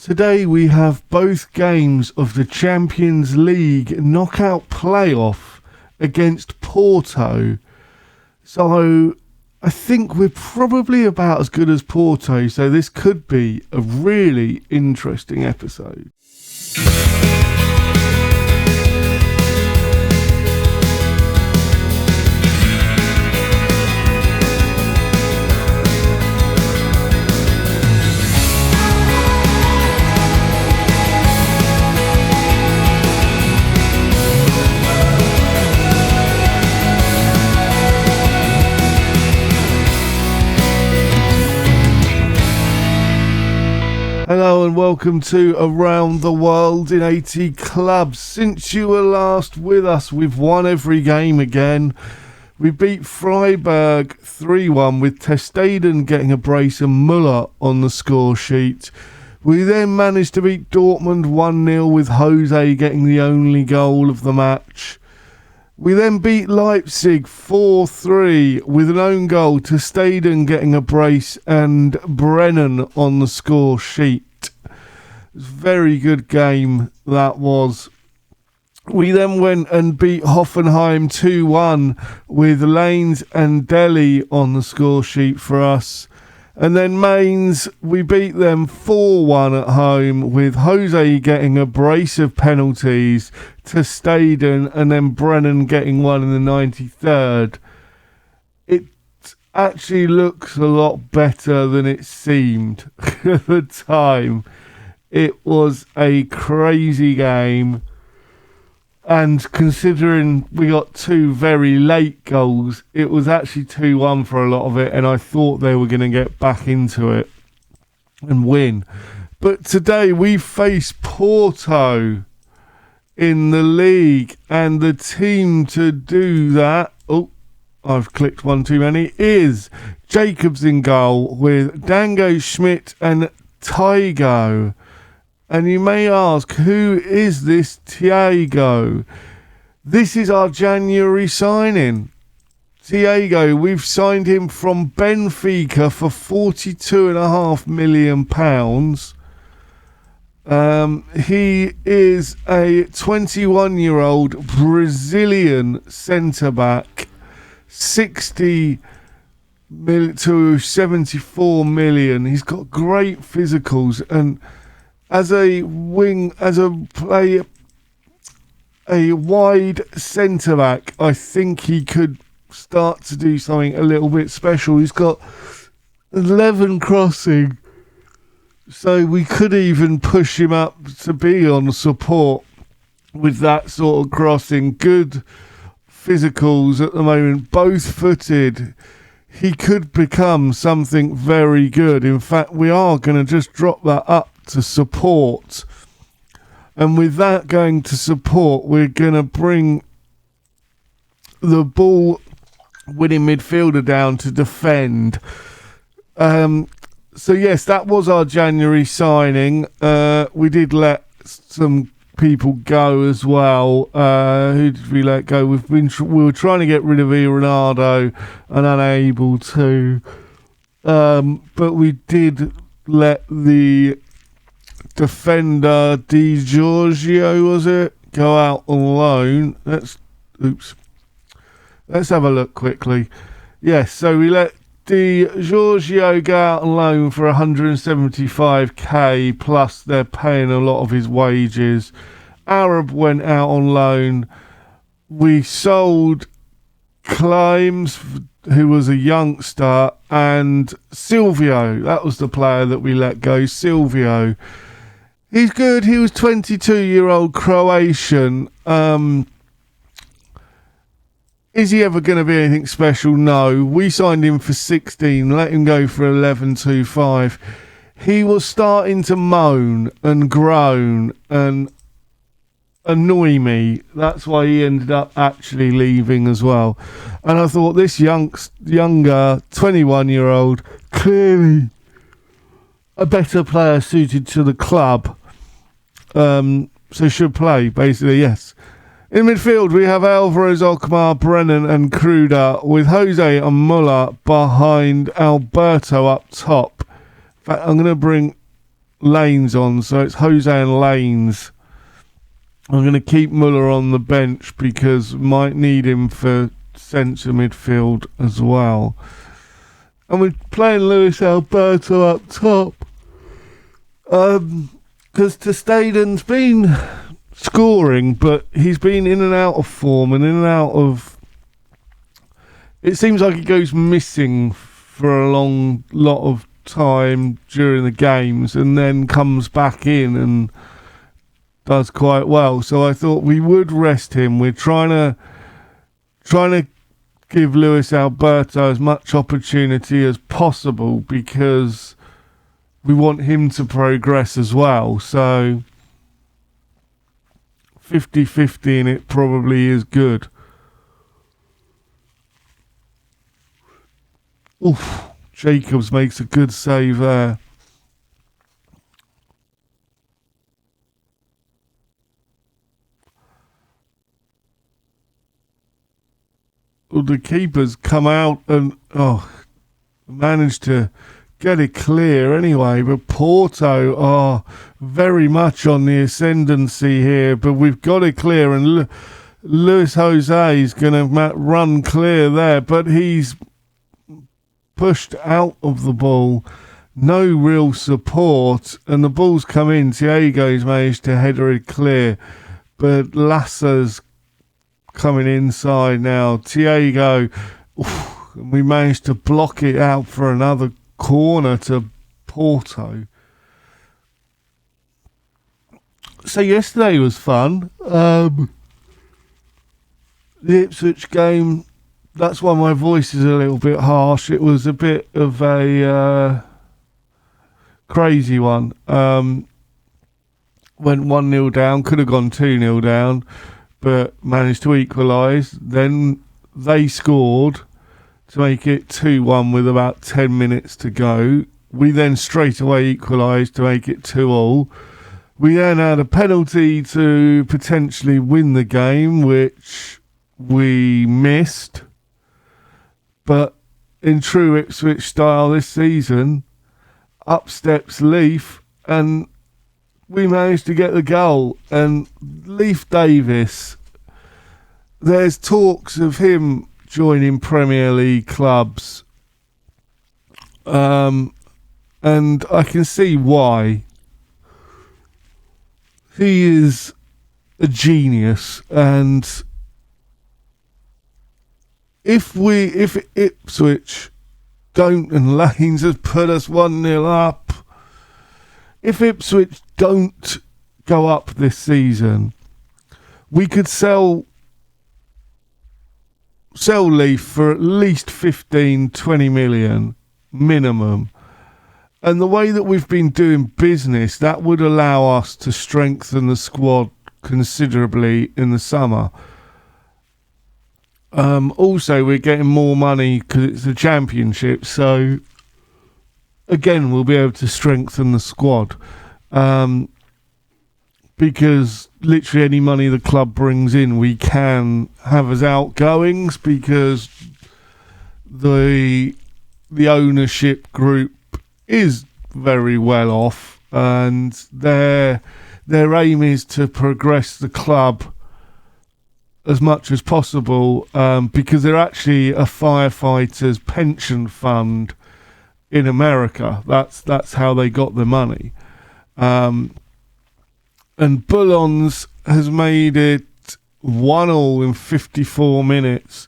Today we have both games of the Champions League knockout playoff against Porto. So I think we're probably about as good as Porto, so this could be a really interesting episode. Hello and welcome to Around the World in 80 Clubs. Since you were last with us, we've won every game again. We beat Freiburg 3-1 with Testeden getting a brace and Muller on the score sheet. We then managed to beat Dortmund 1-0 with Jose getting the only goal of the match. We then beat Leipzig 4-3 with an own goal, Testeden getting a brace and Brennan on the score sheet. It was a very good game, that was. We then went and beat Hoffenheim 2-1 with Lanes and Deli on the score sheet for us. And then Mainz, we beat them 4-1 at home with Jose getting a brace of penalties, Testeden and then Brennan getting one in the 93rd. It actually looks a lot better than it seemed at the time. It was a crazy game. And considering we got two very late goals, it was actually 2-1 for a lot of it, and I thought they were going to get back into it and win. But today we face Porto in the league, and the team to do that, I've clicked one too many, is Jacobs in goal with Dango, Schmidt and Taigo. And you may ask, who is this Thiago? This is our January signing. Thiago, we've signed him from Benfica for £42.5 million. He is a 21-year-old Brazilian centre-back, 60 to 74 million. He's got great physicals, and as a wide centre-back, I think he could start to do something a little bit special. He's got 11 crossing, so we could even push him up to be on support with that sort of crossing. Good physicals at the moment, both-footed. He could become something very good. In fact, we are going to just drop that up to support, and with that going to support, we're going to bring the ball winning midfielder down to defend. So yes, that was our January signing. We did let some people go as well. Who did we let go? We were trying to get rid of Ronaldo and unable to, but we did let the defender Di Giorgio, was it, go out on loan. Let's have a look quickly. Yes, so we let Di Giorgio go out on loan for 175k, plus they're paying a lot of his wages. Arab went out on loan. We sold Climes, who was a youngster, and Silvio, that was the player that we let go. Silvio, he's good. He was 22-year-old Croatian. Is he ever going to be anything special? No. We signed him for 16, let him go for 11.25. He was starting to moan and groan and annoy me. That's why he ended up actually leaving as well. And I thought this younger 21-year-old, clearly a better player suited to the club, so should play, basically, yes. In midfield, we have Alvarez, Okmar, Brennan and Kruder, with Jose and Muller behind Alberto up top. In fact, I'm going to bring Lanes on, so it's Jose and Lanes. I'm going to keep Muller on the bench because might need him for centre midfield as well. And we're playing Luis Alberto up top. Because Testaden's been scoring, but he's been in and out of form and in and out of... It seems like he goes missing for a long lot of time during the games and then comes back in and does quite well. So I thought we would rest him. We're trying to give Luis Alberto as much opportunity as possible because we want him to progress as well. So 50-50 and it probably is good. Oof, Jacobs makes a good save there. Well, the keeper's come out and managed to get it clear anyway, but Porto are very much on the ascendancy here, but we've got it clear and Luis Jose is going to run clear there, but he's pushed out of the ball, no real support, and the ball's come in. Thiego's managed to header it clear, but Lassa's coming inside now. Thiego, we managed to block it out for another corner to Porto. So yesterday was fun. The Ipswich game, that's why my voice is a little bit harsh. It was a bit of a crazy one. Went 1-0 down, could have gone 2-0 down, but managed to equalise. Then they scored to make it 2-1 with about 10 minutes to go. We then straight away equalised to make it 2-2. We then had a penalty to potentially win the game, which we missed. But in true Ipswich style this season, up steps Leaf and we managed to get the goal. And Leif Davis, there's talks of him joining Premier League clubs. And I can see why. He is a genius, and if Ipswich don't, and Lanes has put us 1-0 up, if Ipswich don't go up this season, we could sell Leaf for at least 15-20 million minimum. And the way that we've been doing business, that would allow us to strengthen the squad considerably in the summer. Also, we're getting more money because it's a championship. So, again, we'll be able to strengthen the squad. Because literally any money the club brings in, we can have as outgoings because the ownership group is very well off, and their aim is to progress the club as much as possible, because they're actually a firefighters pension fund in America. That's how they got the money. And Bullons has made it 1-1 in 54 minutes.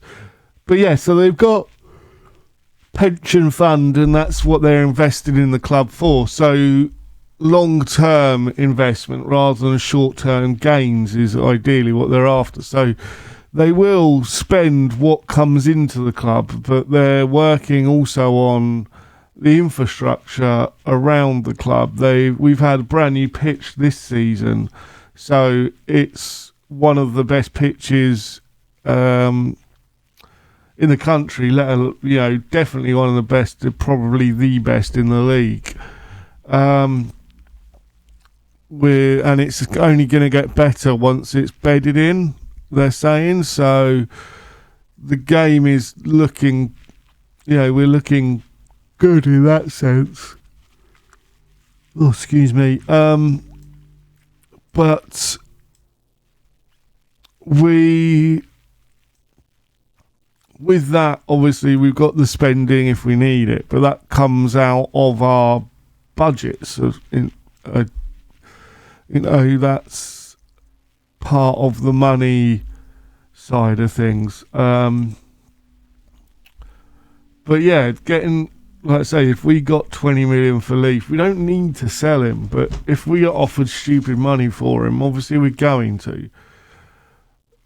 But yeah, so they've got pension fund, and that's what they're invested in the club for. So long-term investment rather than short-term gains is ideally what they're after. So they will spend what comes into the club, but they're working also on the infrastructure around the club. We've had a brand new pitch this season, so it's one of the best pitches in the country, definitely one of the best, probably the best in the league. And it's only going to get better once it's bedded in, they're saying. So the game is looking, we're looking good in that sense. Oh, excuse me. But with that, obviously, we've got the spending if we need it, but that comes out of our budgets. That's part of the money side of things. But yeah, getting, like I say, if we got 20 million for Leaf, we don't need to sell him, but if we are offered stupid money for him, obviously we're going to.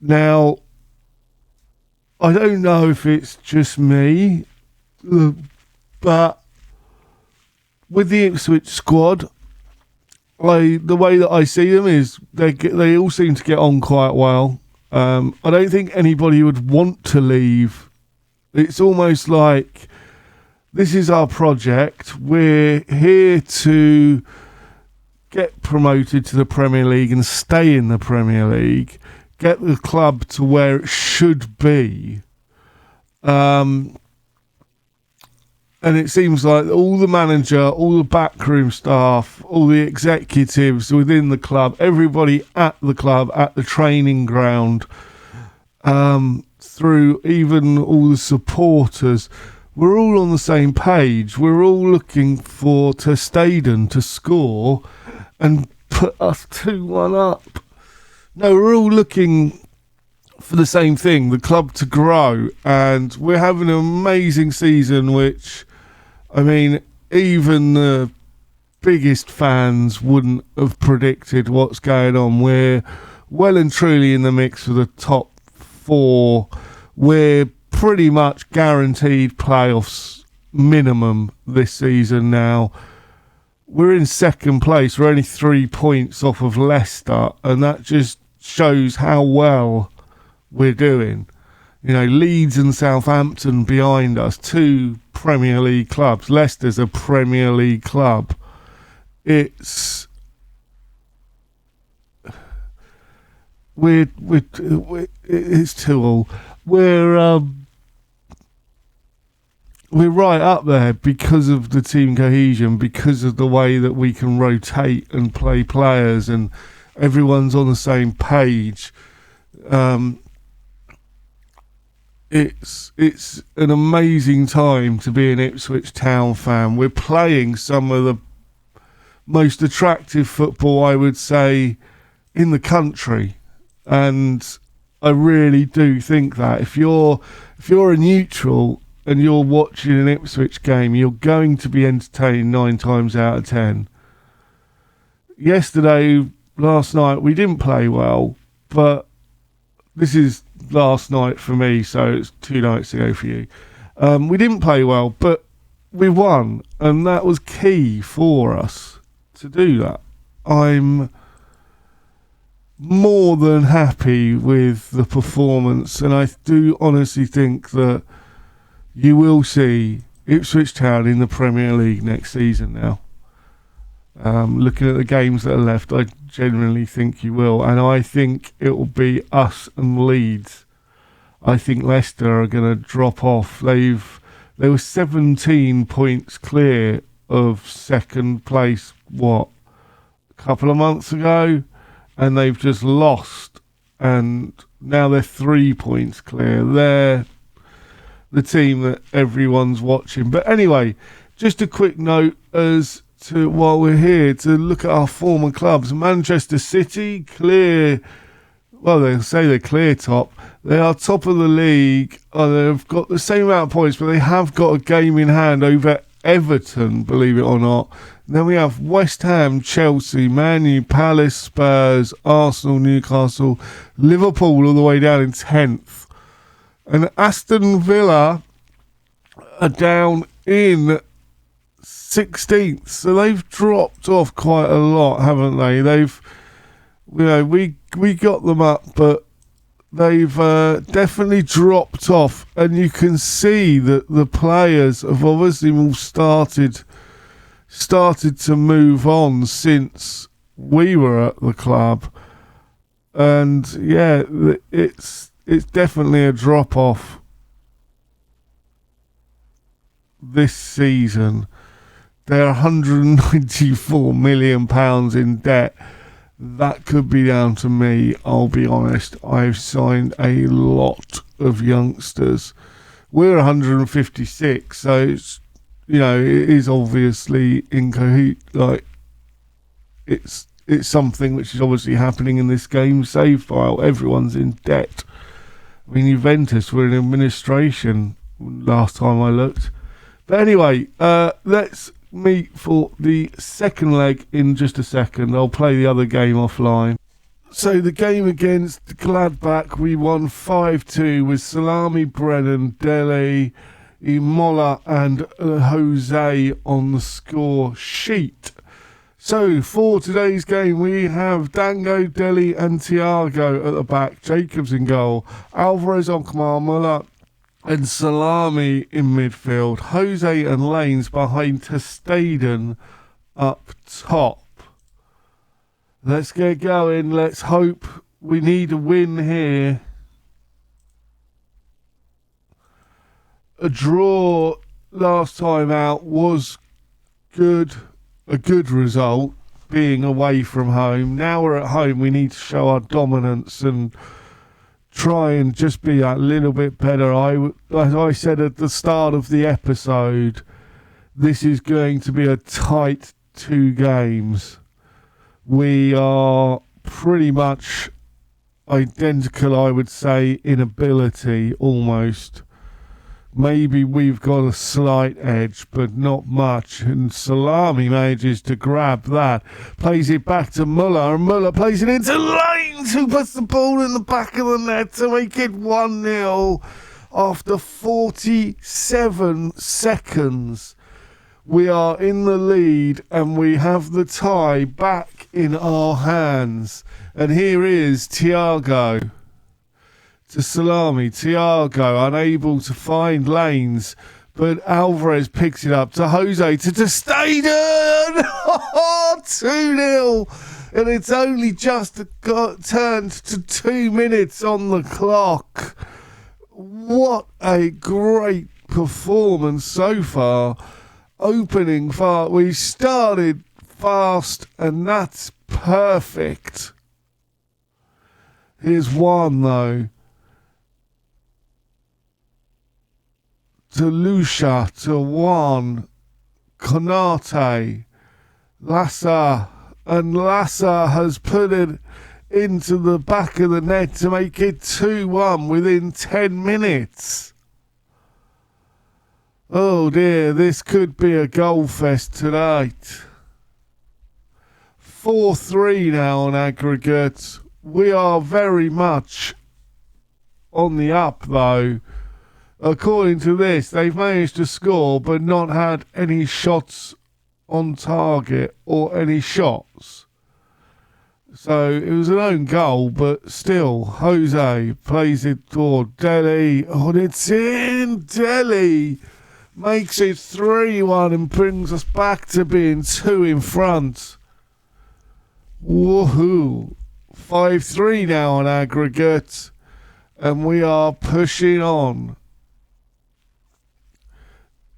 Now, I don't know if it's just me, but with the Ipswich squad, the way that I see them is they all seem to get on quite well. I don't think anybody would want to leave. It's almost like this is our project. We're here to get promoted to the Premier League and stay in the Premier League. Get the club to where it should be. And it seems like all the manager, all the backroom staff, all the executives within the club, everybody at the club, at the training ground, through even all the supporters, we're all on the same page. We're all looking for Ter Stegen to score and put us 2-1 up. No, we're all looking for the same thing, the club to grow, and we're having an amazing season, which, I mean, even the biggest fans wouldn't have predicted what's going on. We're well and truly in the mix for the top 4. We're pretty much guaranteed playoffs minimum this season now. We're in second place. We're only 3 points off of Leicester, and that just shows how well we're doing. You know, Leeds and Southampton behind us, 2 Premier League clubs. Leicester's a Premier League club. It's it's too all. We're right up there because of the team cohesion, because of the way that we can rotate and play players, and everyone's on the same page. It's an amazing time to be an Ipswich Town fan. We're playing some of the most attractive football, I would say, in the country, and I really do think that if you're a neutral and you're watching an Ipswich game, you're going to be entertained 9 times out of 10. Last night, we didn't play well, but this is last night for me, so it's 2 nights ago for you. We didn't play well, but we won, and that was key for us to do that. I'm more than happy with the performance, and I do honestly think that you will see Ipswich Town in the Premier League next season now. Looking at the games that are left, I genuinely think you will, and I think it will be us and Leeds. I think Leicester are going to drop off. They were 17 points clear of second place, a couple of months ago, and they've just lost, and now they're 3 points clear. They're the team that everyone's watching. But anyway, just a quick note as to while we're here to look at our former clubs. Manchester City clear. Well, they say they're clear top. They are top of the league. They've got the same amount of points, but they have got a game in hand over Everton, believe it or not. Then we have West Ham, Chelsea, Man U, Palace, Spurs, Arsenal, Newcastle, Liverpool all the way down in 10th. And Aston Villa are down in 16th. So they've dropped off quite a lot, haven't they? We got them up, but they've definitely dropped off. And you can see that the players have obviously all started to move on since we were at the club. And yeah, it's definitely a drop-off this season. they're £194 million in debt. That could be down to me, I'll be honest. I've signed a lot of youngsters. We're 156, so it's, it is obviously it's something which is obviously happening in this game save file. Everyone's in debt. I mean, Juventus were in administration last time I looked. But anyway, let's meet for the second leg in just a second. I'll play the other game offline. So the game against Gladbach, we won 5-2 with Salami, Brennan, Dele, Imola and Jose on the score sheet. So for today's game, we have Dango, Dele and Thiago at the back, Jacobs in goal, Alvarez, Okmar, Muller and Salami in midfield, Jose and Lanes behind Testaden up top. Let's get going. Let's hope. We need a win here. A draw last time out was good. A good result, being away from home. Now we're at home, we need to show our dominance and try and just be a little bit better. As I said at the start of the episode, this is going to be a tight 2 games. We are pretty much identical, I would say, in ability, almost. Maybe we've got a slight edge, but not much. And Salami manages to grab that. Plays it back to Muller. And Muller plays it into Lanes, who puts the ball in the back of the net to make it 1-0 after 47 seconds. We are in the lead and we have the tie back in our hands. And here is Thiago. To Salami, Thiago unable to find Lanes, but Alvarez picks it up to Jose, to Testaden! 2-0! And it's only just turned to 2 minutes on the clock. What a great performance so far. Opening fast, we started fast, and that's perfect. Here's one though. To Lucia, to Juan, Konate, Lassa, and Lassa has put it into the back of the net to make it 2-1 within 10 minutes. Oh dear, this could be a goal fest tonight. 4-3 now on aggregate. We are very much on the up though. According to this, they've managed to score but not had any shots on target or any shots. So it was an own goal, but still, Jose plays it toward Dele. Oh, and it's in! Dele makes it 3-1 and brings us back to being 2 in front. Woohoo! 5-3 now on aggregate, and we are pushing on.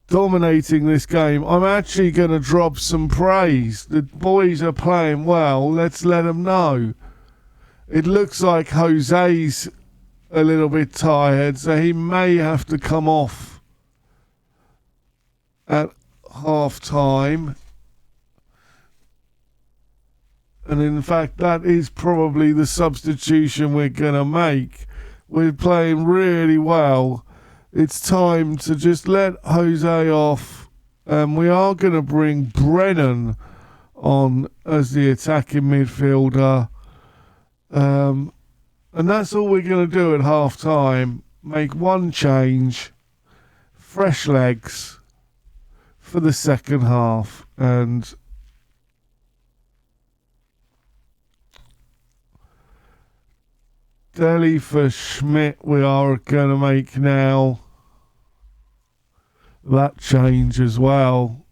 Dominating this game. I'm actually going to drop some praise. The boys are playing well. Let's let them know. It looks like Jose's a little bit tired, so he may have to come off at half time. And in fact, that is probably the substitution we're going to make. We're playing really well. It's time to just let Jose off. We are going to bring Brennan on as the attacking midfielder. And that's all we're going to do at half time. Make one change. Fresh legs for the second half. And Dele for Schmidt we are going to make now. That change as well.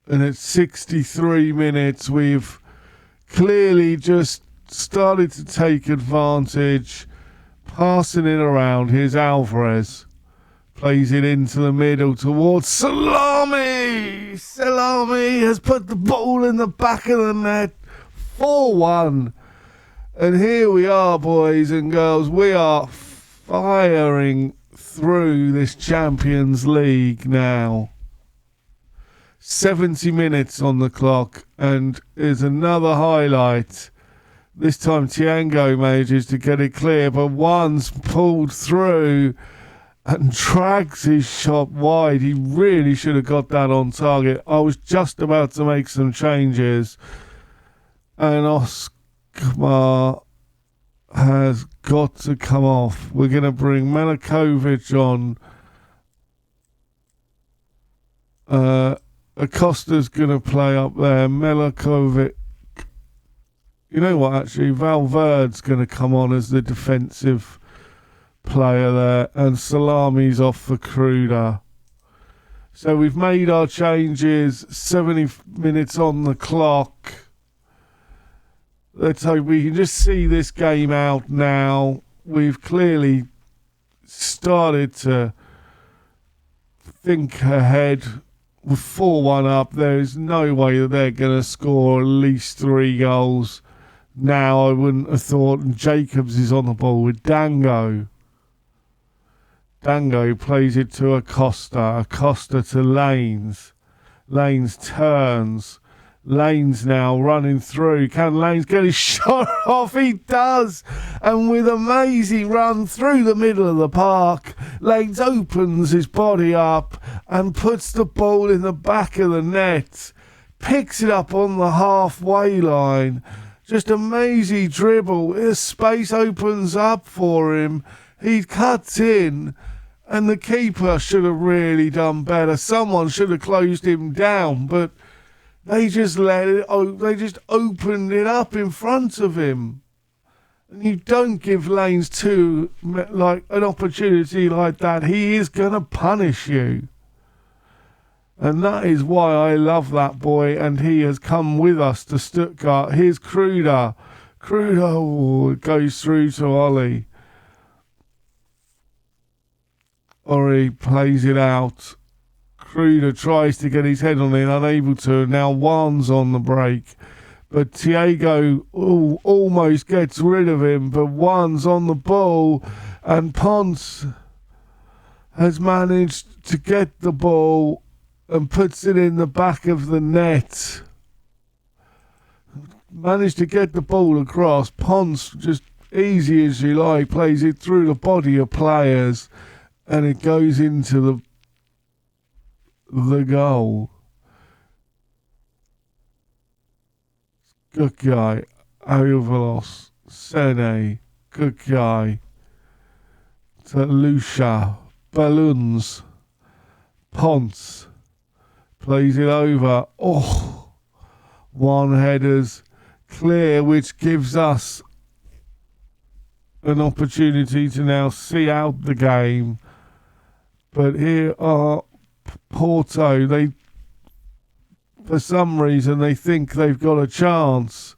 And at 63 minutes we've clearly just started to take advantage. Passing it around. Here's Alvarez. plays it into the middle towards Salami. Salami has put the ball in the back of the net. 4-1. And here we are, boys and girls. We are firing through this Champions League now. 70 minutes on the clock, and is another highlight. This time Tiango manages to get it clear, but one's pulled through and drags his shot wide. He really should have got that on target. I was just about to make some changes, and Oscar has got to come off. We're going to bring Malakovic on. Acosta's going to play up there. Malakovic. You know what, actually? Valverde's going to come on as the defensive player there. And Salami's off for Kruder. So we've made our changes. 70 minutes on the clock. Let's hope we can just see this game out now. We've clearly started to think ahead. With 4-1 up, there is no way that they're going to score at least 3 goals. Now, I wouldn't have thought. And Jacobs is on the ball with Dango. Dango plays it to Acosta. Acosta to Lanes. Lanes turns. Lanes now running through. Can Lanes get his shot off? He does. And with a mazy run through the middle of the park, Lanes opens his body up and puts the ball in the back of the net. Picks it up on the halfway line. Just a mazy dribble. His space opens up for him. He cuts in. And the keeper should have really done better. Someone should have closed him down, but they just they just opened it up in front of him. And you don't give Lanes like an opportunity like that. He is going to punish you. And that is why I love that boy, and he has come with us to Stuttgart. Here's Kruder. Kruder goes through to Ollie. Ori plays it out. Kruder tries to get his head on it, unable to. Now Juan's on the break. But Thiago almost gets rid of him. But Juan's on the ball. And Ponce has managed to get the ball and puts it in the back of the net. Managed to get the ball across. Ponce, just easy as you like, plays it through the body of players. And it goes into the goal. Good guy. Avalos. Sene. Good guy. To Lucia. Balloons. Ponce. Plays it over. Oh. One headers. Clear, which gives us an opportunity to now see out the game. But here are Porto. They, for some reason, they think they've got a chance.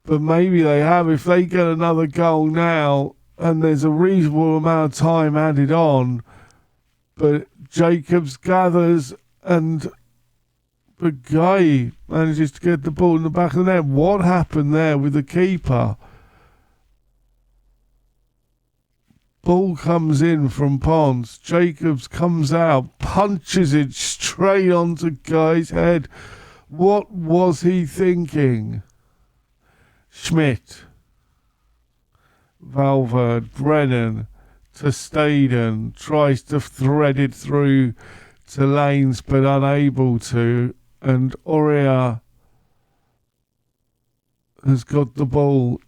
But maybe they have. If they get another goal now, and there's a reasonable amount of time added on, but Jacobs gathers, and Begay manages to get the ball in the back of the net. What happened there with the keeper? Ball comes in from Ponce. Jacobs comes out, punches it straight onto Guy's head. What was he thinking? Schmidt. Valverde. Brennan. To Staden. Tries to thread it through to Lanes, but unable to. And Oria has got the ball.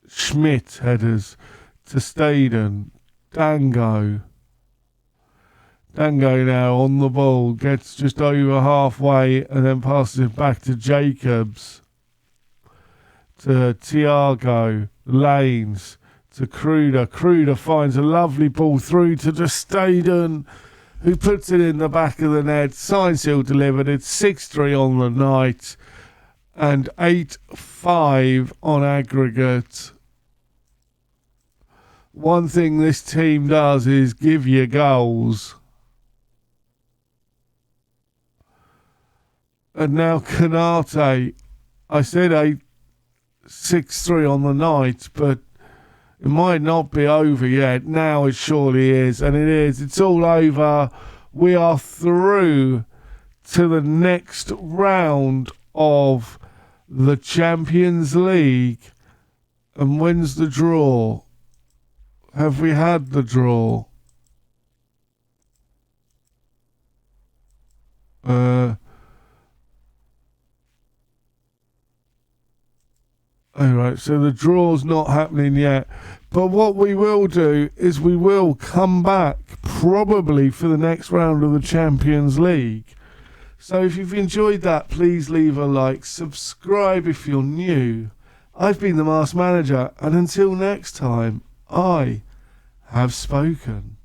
Schmidt headers to Staden. Dango. Dango now on the ball. Gets just over halfway and then passes it back to Jacobs. To Thiago. Lanes. To Kruder. Kruder finds a lovely ball through to Staden, who puts it in the back of the net. Signed, delivered. It's 6-3 on the night and 8-5 on aggregate. one thing this team does is give you goals. And now Canate, I said 6-3 on the night, but it might not be over yet. Now it surely is, and it is. It's all over. We are through to the next round of the Champions League. And when's the draw? Have we had the draw? Alright, so the draw's not happening yet. But what we will do is we will come back probably for the next round of the Champions League. So if you've enjoyed that, please leave a like. Subscribe if you're new. I've been the Masked Manager, and until next time, I have spoken.